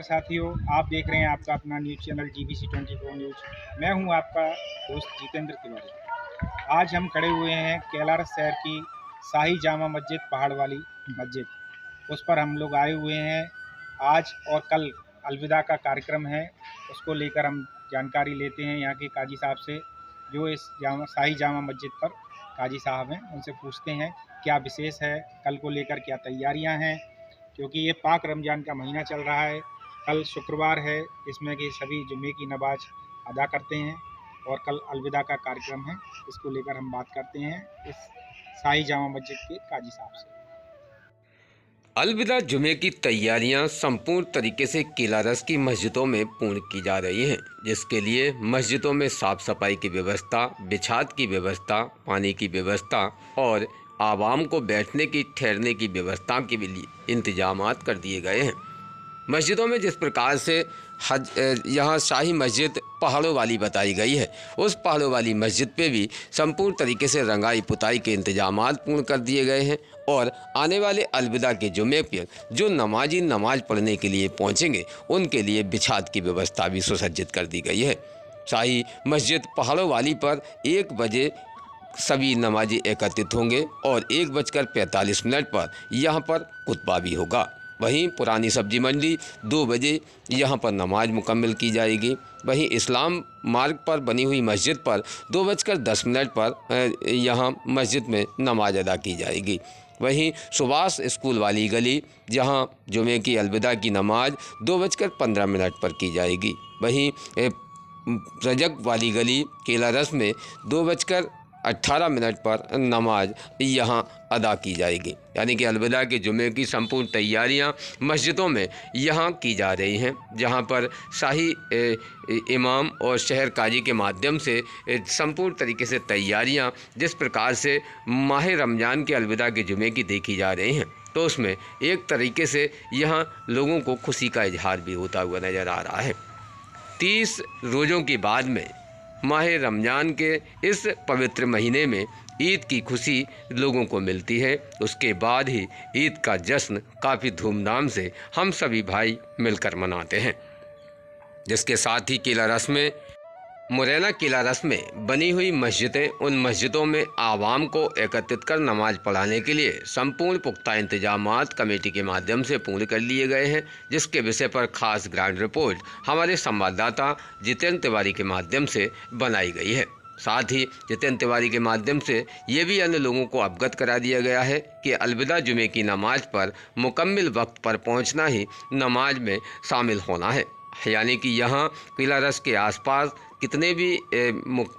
साथियों, आप देख रहे हैं आपका अपना न्यूज़ चैनल GBC 24 न्यूज़। मैं हूं आपका दोस्त जितेंद्र तिवारी। आज हम खड़े हुए हैं कैलारस शहर की शाही जामा मस्जिद, पहाड़ वाली मस्जिद। उस पर हम लोग आए हुए हैं। आज और कल अलविदा का कार्यक्रम है, उसको लेकर हम जानकारी लेते हैं यहाँ के काजी साहब से, जो इस शाही जामा मस्जिद पर काजी साहब हैं। उनसे पूछते हैं क्या विशेष है, कल को लेकर क्या तैयारियाँ हैं, क्योंकि ये पाक रमज़ान का महीना चल रहा है। कल शुक्रवार है, इसमें कि सभी जुम्मे की नमाज अदा करते हैं और कल अलविदा का कार्यक्रम है। इसको लेकर हम बात करते हैं इस शाही जामा मस्जिद के काजी साहब से। अलविदा जुमे की तैयारियां संपूर्ण तरीके से कैलारस की मस्जिदों में पूर्ण की जा रही हैं, जिसके लिए मस्जिदों में साफ सफाई की व्यवस्था, बिछात की व्यवस्था, पानी की व्यवस्था और आवाम को बैठने की, ठहरने की व्यवस्था के लिए इंतजामात कर दिए गए हैं। मस्जिदों में जिस प्रकार से यहाँ शाही मस्जिद पहाड़ों वाली बताई गई है, उस पहाड़ों वाली मस्जिद पे भी संपूर्ण तरीके से रंगाई पुताई के इंतजामात पूर्ण कर दिए गए हैं और आने वाले अलविदा के जुमे पर जो नमाजी नमाज पढ़ने के लिए पहुँचेंगे, उनके लिए बिछात की व्यवस्था भी सुसज्जित कर दी गई है। शाही मस्जिद पहाड़ों वाली पर 1 बजे सभी नमाजी एकत्रित होंगे और 1:45 पर यहाँ पर खुतबा भी होगा। वहीं पुरानी सब्जी मंडी 2 बजे यहाँ पर नमाज मुकम्मल की जाएगी। वहीं इस्लाम मार्ग पर बनी हुई मस्जिद पर 2:10 पर यहाँ मस्जिद में नमाज अदा की जाएगी। वहीं सुभाष स्कूल वाली गली, जहाँ जुमे की अलविदा की नमाज 2:15 पर की जाएगी। वहीं रजक वाली गली कैलारस में 2:18 पर नमाज यहाँ अदा की जाएगी। यानी कि अलविदा के जुमे की संपूर्ण तैयारियाँ मस्जिदों में यहाँ की जा रही हैं, जहाँ पर शाही इमाम और शहर काजी के माध्यम से संपूर्ण तरीके से तैयारियाँ जिस प्रकार से माह रमज़ान के अलविदा के जुमे की देखी जा रही हैं, तो उसमें एक तरीके से यहाँ लोगों को खुशी का इजहार भी होता हुआ नज़र आ रहा है। 30 रोज़ों के बाद में माह रमज़ान के इस पवित्र महीने में ईद की खुशी लोगों को मिलती है। उसके बाद ही ईद का जश्न काफ़ी धूमधाम से हम सभी भाई मिलकर मनाते हैं, जिसके साथ ही कैलारस में मुरैना कैलारस में बनी हुई मस्जिदें, उन मस्जिदों में आवाम को एकत्रित कर नमाज पढ़ाने के लिए संपूर्ण पुख्ता इंतजामात कमेटी के माध्यम से पूर्ण कर लिए गए हैं, जिसके विषय पर खास ग्राउंड रिपोर्ट हमारे संवाददाता जितेंद्र तिवारी के माध्यम से बनाई गई है। साथ ही जितेंद्र तिवारी के माध्यम से ये भी अन्य लोगों को अवगत करा दिया गया है कि अलविदा जुमे की नमाज पर मुकम्मल वक्त पर पहुँचना ही नमाज में शामिल होना है। यानी कि यहाँ कैलारस के आसपास कितने भी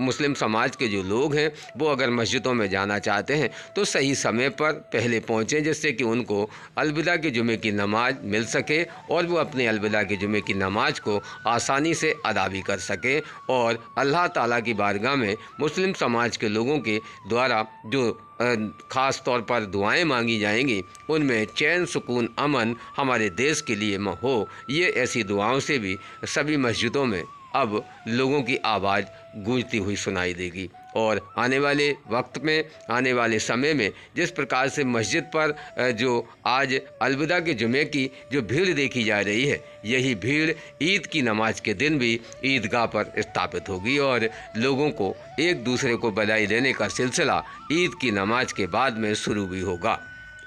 मुस्लिम समाज के जो लोग हैं, वो अगर मस्जिदों में जाना चाहते हैं तो सही समय पर पहले पहुँचें, जिससे कि उनको अलविदा के जुमे की नमाज मिल सके और वो अपने अलविदा के जुमे की नमाज को आसानी से अदा भी कर सकें और अल्लाह ताला की बारगाह में मुस्लिम समाज के लोगों के द्वारा जो ख़ास तौर पर दुआएं मांगी जाएंगी, उनमें चैन, सुकून, अमन हमारे देश के लिए हो। ये ऐसी दुआओं से भी सभी मस्जिदों में अब लोगों की आवाज़ गूंजती हुई सुनाई देगी और आने वाले वक्त में, आने वाले समय में जिस प्रकार से मस्जिद पर जो आज अलविदा के जुमे की जो भीड़ देखी जा रही है, यही भीड़ ईद की नमाज के दिन भी ईदगाह पर स्थापित होगी और लोगों को एक दूसरे को बधाई देने का सिलसिला ईद की नमाज के बाद में शुरू भी होगा।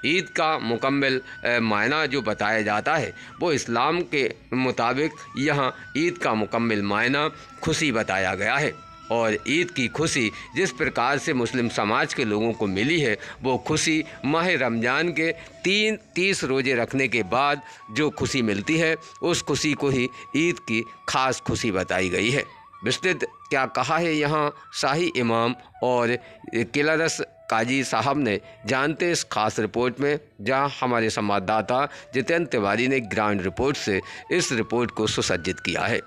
ईद का मुकम्मल मायना जो बताया जाता है, वो इस्लाम के मुताबिक यहाँ ईद का मुकम्मल मायना खुशी बताया गया है और ईद की खुशी जिस प्रकार से मुस्लिम समाज के लोगों को मिली है, वो खुशी माह रमज़ान के 30 रोज़े रखने के बाद जो खुशी मिलती है, उस खुशी को ही ईद की खास खुशी बताई गई है। विस्तृत क्या कहा है यहाँ शाही इमाम और कैलारस काजी साहब ने, जानते इस खास रिपोर्ट में, जहां हमारे संवाददाता जितेंद्र तिवारी ने ग्राउंड रिपोर्ट से इस रिपोर्ट को सुसज्जित किया है।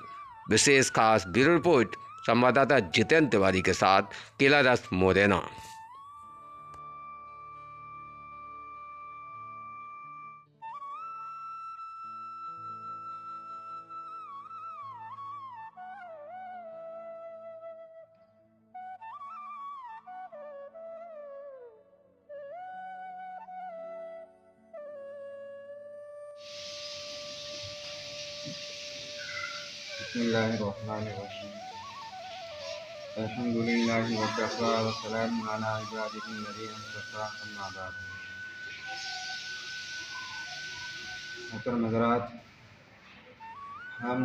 विशेष खास ब्यूरो रिपोर्ट संवाददाता जितेंद्र तिवारी के साथ कैलारस, मुरैना। बिस्मिल्लाहिर्रहमानिर्रहीम। अल्हम्दुलिल्लाहि वकफ़ा व सलामुन अला इबादिहिल्लज़ीना इस्तफ़ा, अम्मा बाद। मोहतरम हज़रात, हम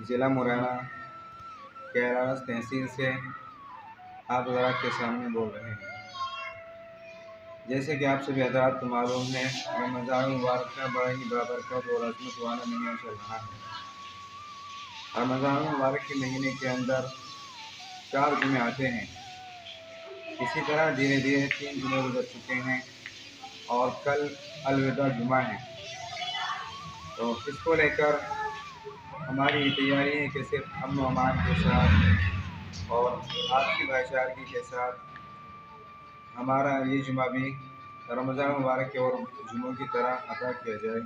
ज़िला मुरैना कैलारस तहसील से आप हज़रात के सामने बोल रहे हैं। जैसे कि आप सभी हज़रात को मालूम है, रमज़ान मुबारक का बड़ा ही बाबरकत और अज़मत वाला महीना चल रहा है। रमज़ान मुबारक के महीने के अंदर 4 जुमे आते हैं। इसी तरह धीरे धीरे 3 जुमे गुजर चुके हैं और कल अलविदा जुमा है। तो इसको लेकर हमारी तैयारी है कि सिर्फ अमन व अमान के साथ और आपसी भाईचारगी के साथ हमारा ये जुमा भी रमज़ान मुबारक के और जुमों की तरह अदा किया जाए।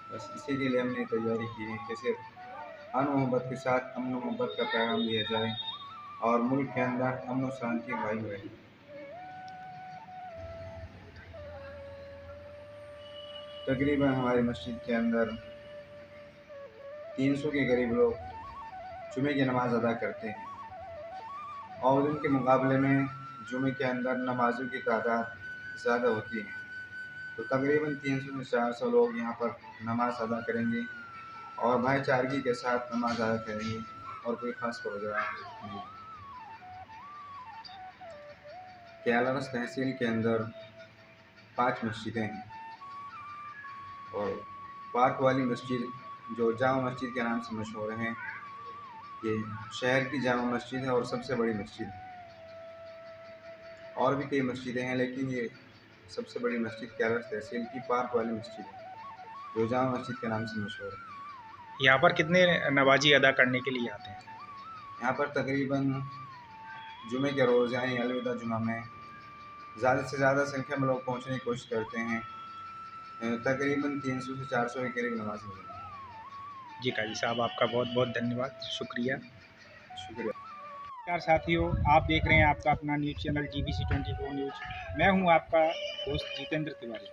बस इसी के लिए हमने तैयारी की है कि सिर्फ अमन मोहब्बत के साथ अमन मोहब्बत का पैगाम दिया जाए और मुल्क के अंदर अमन और शांति कायम रहे। तकरीबन हमारी मस्जिद के अंदर 300 के करीब लोग जुमे की नमाज़ अदा करते हैं और उनके मुकाबले में जुमे के अंदर नमाज़ों की तादाद ज़्यादा होती है। तो तकरीबन 300 से 400 लोग यहाँ पर नमाज़ अदा करेंगे और भाईचारगी के साथ नमाज़ अदा करेंगे और कोई ख़ास प्रोग्राम नहीं। कैलारस तहसील के अंदर 5 मस्जिदें हैं और पार्क वाली मस्जिद जो जामा मस्जिद के नाम से मशहूर है, ये शहर की जामा मस्जिद है और सबसे बड़ी मस्जिद है। और भी कई मस्जिदें हैं लेकिन ये सबसे बड़ी मस्जिद कैलारस तहसील की पार्क वाली मस्जिद है जो जामा मस्जिद के नाम से मशहूर है। यहाँ पर कितने नमाजी अदा करने के लिए आते हैं? यहाँ पर तकरीबन जुमे के रोज़ यानी अलविदा जुमा में ज़्यादा से ज़्यादा संख्या में लोग पहुँचने की कोशिश करते हैं। तकरीबन 300 से 400 के करीब नमाज़ हो जाती है। जी काजी साहब, आपका बहुत बहुत धन्यवाद, शुक्रिया। शुक्रिया। नमस्कार साथियों, आप देख रहे हैं आपका अपना न्यूज़ चैनल GBC 24 न्यूज़। मैं हूं आपका दोस्त जितेंद्र तिवारी।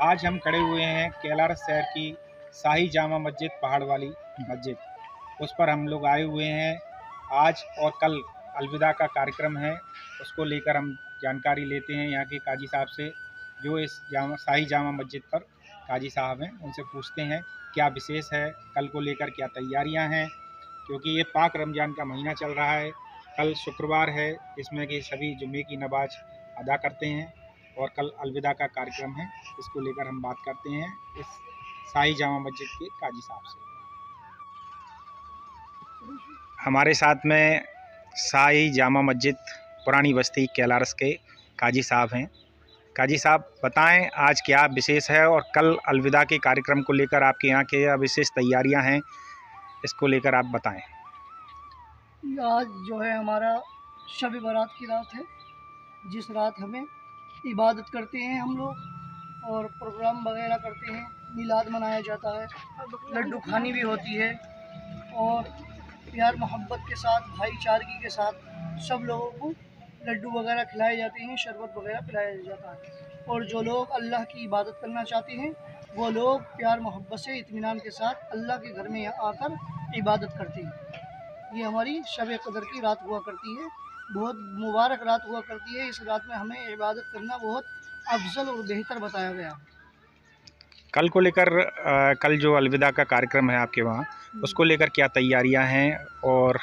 आज हम खड़े हुए हैं कैलारस शहर की शाही जामा मस्जिद पहाड़ वाली मस्जिद, उस पर हम लोग आए हुए हैं। आज और कल अलविदा का कार्यक्रम है, उसको लेकर हम जानकारी लेते हैं यहाँ के काजी साहब से, जो इस शाही जामा मस्जिद पर काजी साहब हैं। उनसे पूछते हैं क्या विशेष है, कल को लेकर क्या तैयारियां हैं, क्योंकि ये पाक रमज़ान का महीना चल रहा है। कल शुक्रवार है, इसमें कि सभी जुम्मे की नमाज अदा करते हैं और कल अलविदा का कार्यक्रम है। इसको लेकर हम बात करते हैं इस शाही जामा मस्जिद के काजी साहब से। हमारे साथ में शाही जामा मस्जिद पुरानी बस्ती कैलारस के काजी साहब हैं। काजी साहब बताएं, आज क्या विशेष है और कल अलविदा के कार्यक्रम को लेकर आपके यहाँ क्या विशेष तैयारियां हैं, इसको लेकर आप बताएं। आज जो है हमारा शब बारात की रात है, जिस रात हमें इबादत करते हैं हम लोग और प्रोग्राम वगैरह करते हैं, मिलाद मनाया जाता है, लड्डू खानी भी होती है और प्यार मोहब्बत के साथ भाईचारगी के साथ सब लोगों को लड्डू वगैरह खिलाए जाते हैं, शरबत वगैरह पिलाया जाता है। और जो लोग अल्लाह की इबादत करना चाहते हैं वो लोग प्यार मोहब्बत से इत्मीनान के साथ अल्लाह के घर में आकर इबादत करते हैं। ये हमारी शब कदर की रात हुआ करती है, बहुत मुबारक रात हुआ करती है। इस रात में हमें इबादत करना बहुत अफजल और बेहतर बताया गया। कल को लेकर कल जो अलविदा का कार्यक्रम है आपके वहाँ, उसको लेकर क्या तैयारियां हैं और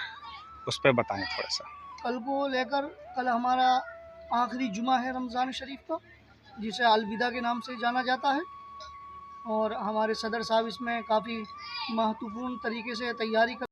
उस पर बताएं थोड़ा सा। कल को लेकर कल हमारा आखिरी जुमा है रमज़ान शरीफ का, जिसे अलविदा के नाम से जाना जाता है और हमारे सदर साहब इसमें काफ़ी महत्वपूर्ण तरीके से तैयारी कर